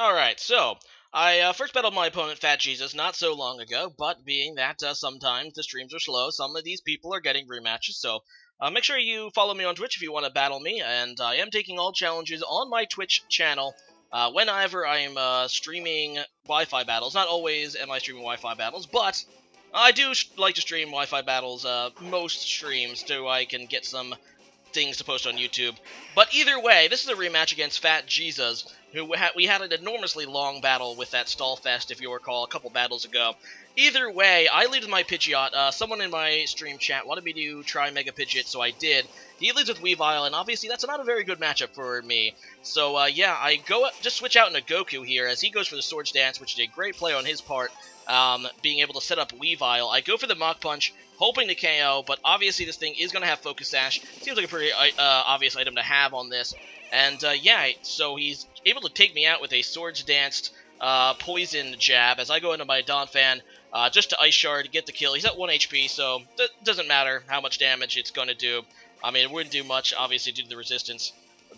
Alright, so, I first battled my opponent, Fat Jesus, not so long ago, but being that sometimes the streams are slow, some of these people are getting rematches, so make sure you follow me on Twitch if you want to battle me, and I am taking all challenges on my Twitch channel whenever I am streaming Wi-Fi battles. Not always am I streaming Wi-Fi battles, but I do like to stream Wi-Fi battles most streams so I can get some things to post on YouTube. But either way, this is a rematch against Fat Jesus, who we had an enormously long battle with that Stallfest, if you recall, a couple battles ago. Either way, I lead with my Pidgeot. Someone in my stream chat wanted me to try Mega Pidgeot, so I did. He leads with Weavile, and obviously that's not a very good matchup for me. So, yeah, I just switch out into Goku here, as he goes for the Swords Dance, which is a great play on his part, being able to set up Weavile. I go for the Mach Punch, hoping to KO, but obviously this thing is going to have Focus Sash. Seems like a pretty obvious item to have on this. And, yeah, so he's able to take me out with a Swords Danced Poison Jab as I go into my Donphan just to Ice Shard to get the kill. He's at 1 HP, so it doesn't matter how much damage it's going to do. I mean, it wouldn't do much, obviously, due to the resistance,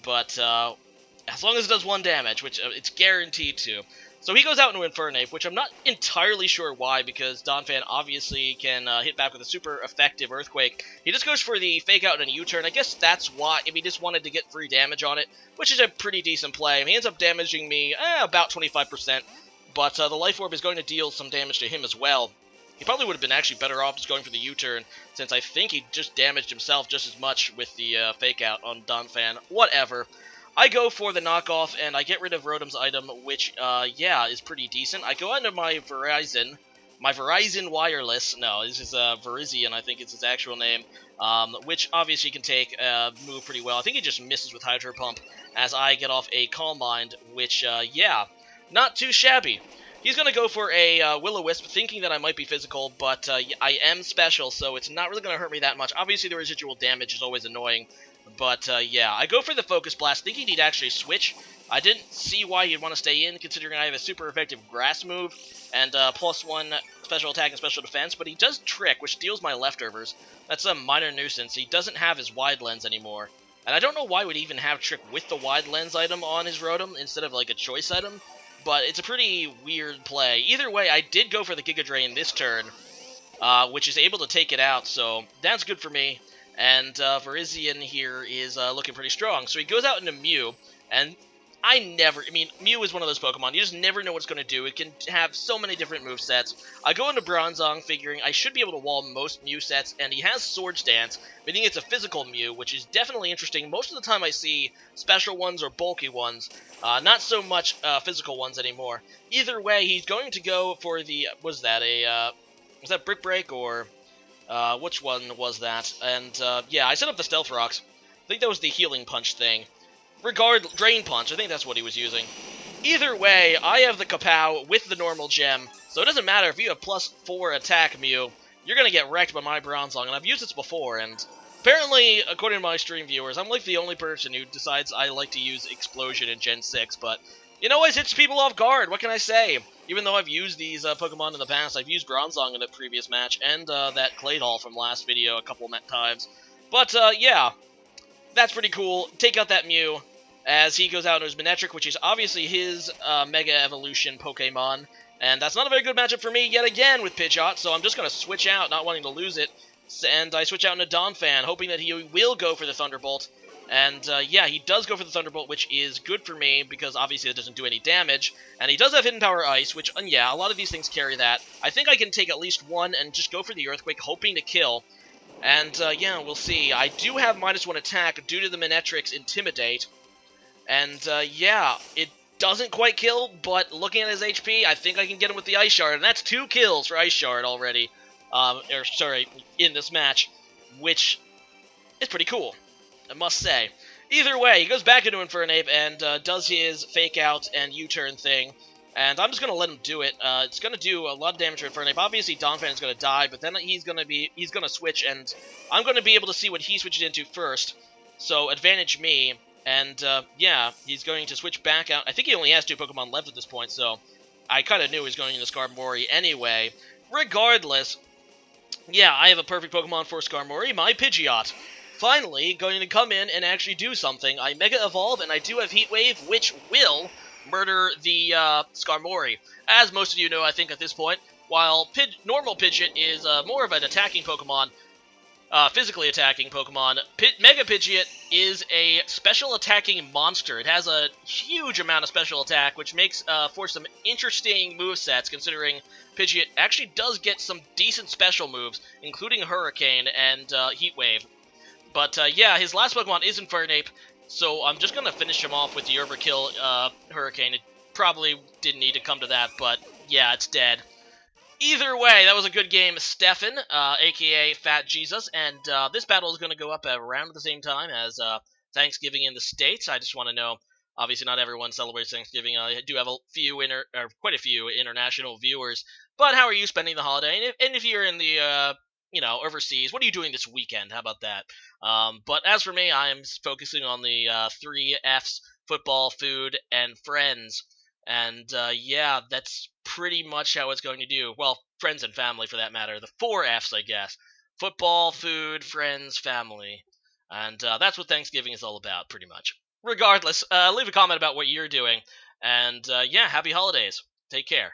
but as long as it does 1 damage, which it's guaranteed to. So he goes out into Infernape, which I'm not entirely sure why, because Donphan obviously can hit back with a super effective Earthquake. He just goes for the Fake Out and a U-turn. I guess that's why, if he just wanted to get free damage on it, which is a pretty decent play. I mean, he ends up damaging me about 25%, but the Life Orb is going to deal some damage to him as well. He probably would have been actually better off just going for the U-turn, since I think he just damaged himself just as much with the Fake Out on Donphan. Whatever. I go for the knockoff, and I get rid of Rotom's item, which, yeah, is pretty decent. I go into my Verizon Wireless, no, this is Verizion, I think it's his actual name, which obviously can take move pretty well. I think he just misses with Hydro Pump, as I get off a Calm Mind, which, yeah, not too shabby. He's going to go for a Will-O-Wisp, thinking that I might be physical, but I am special, so it's not really going to hurt me that much. Obviously, the residual damage is always annoying, but yeah, I go for the Focus Blast, thinking he'd actually switch. I didn't see why he'd want to stay in, considering I have a super effective Grass move, and +1 special attack and special defense, but he does Trick, which deals my leftovers. That's a minor nuisance. He doesn't have his Wide Lens anymore. And I don't know why he would even have Trick with the Wide Lens item on his Rotom, instead of, like, a choice item. But it's a pretty weird play. Either way, I did go for the Giga Drain this turn, which is able to take it out, so that's good for me. And Verizion here is looking pretty strong. So he goes out into Mew, and Mew is one of those Pokemon, you just never know what it's going to do. It can have so many different movesets. I go into Bronzong, figuring I should be able to wall most Mew sets, and he has Swords Dance, meaning it's a physical Mew, which is definitely interesting. Most of the time I see special ones or bulky ones, not so much physical ones anymore. Either way, he's going to go for the, was that Brick Break, or which one was that? And yeah, I set up the Stealth Rocks. I think that was the Healing Punch thing. Drain Punch, I think that's what he was using. Either way, I have the Kapow with the normal gem, so it doesn't matter if you have +4 attack Mew, you're going to get wrecked by my Bronzong, and I've used this before, and apparently, according to my stream viewers, I'm like the only person who decides I like to use Explosion in Gen 6, but it always hits people off guard, what can I say? Even though I've used these Pokemon in the past, I've used Bronzong in a previous match, and that Claydol from last video a couple times. But, yeah, that's pretty cool. Take out that Mew, as he goes out into his Manectric, which is obviously his Mega Evolution Pokemon. And that's not a very good matchup for me yet again with Pidgeot, so I'm just going to switch out, not wanting to lose it. And I switch out into Donphan, hoping that he will go for the Thunderbolt. And, yeah, he does go for the Thunderbolt, which is good for me, because obviously it doesn't do any damage. And he does have Hidden Power Ice, which, yeah, a lot of these things carry that. I think I can take at least one and just go for the Earthquake, hoping to kill. And, yeah, we'll see. I do have -1 attack due to the Manectric's Intimidate. And, yeah, it doesn't quite kill, but looking at his HP, I think I can get him with the Ice Shard, and that's 2 kills for Ice Shard already, in this match, which is pretty cool, I must say. Either way, he goes back into Infernape and does his Fake Out and U-turn thing, and I'm just going to let him do it. It's going to do a lot of damage to Infernape. Obviously, Donphan is going to die, but then he's going to switch, and I'm going to be able to see what he switches into first, so advantage me. And, yeah, he's going to switch back out. I think he only has 2 Pokemon left at this point, so I kind of knew he was going into Skarmory anyway. Regardless, yeah, I have a perfect Pokemon for Skarmory, my Pidgeot. Finally, going to come in and actually do something. I Mega Evolve, and I do have Heat Wave, which will murder the Skarmory. As most of you know, I think at this point, while normal Pidgeot is more of an attacking Pokemon, physically attacking Pokemon, Mega Pidgeot is a special attacking monster. It has a huge amount of special attack, which makes for some interesting movesets, considering Pidgeot actually does get some decent special moves, including Hurricane and Heat Wave. But yeah, his last Pokemon is Infernape, so I'm just going to finish him off with the Overkill Hurricane. It probably didn't need to come to that, but yeah, it's dead. Either way, that was a good game, Stefan, aka Fat Jesus, and this battle is going to go up around the same time as Thanksgiving in the States. I just want to know, obviously not everyone celebrates Thanksgiving. I do have quite a few international viewers, but how are you spending the holiday? And if you're in the, overseas, what are you doing this weekend? How about that? But as for me, I'm focusing on the three Fs: football, food, and friends. And yeah, that's pretty much how it's going to do. Well, friends and family for that matter. The four F's, I guess: football, food, friends, family. And that's what Thanksgiving is all about, pretty much. Regardless, leave a comment about what you're doing. And yeah, happy holidays. Take care.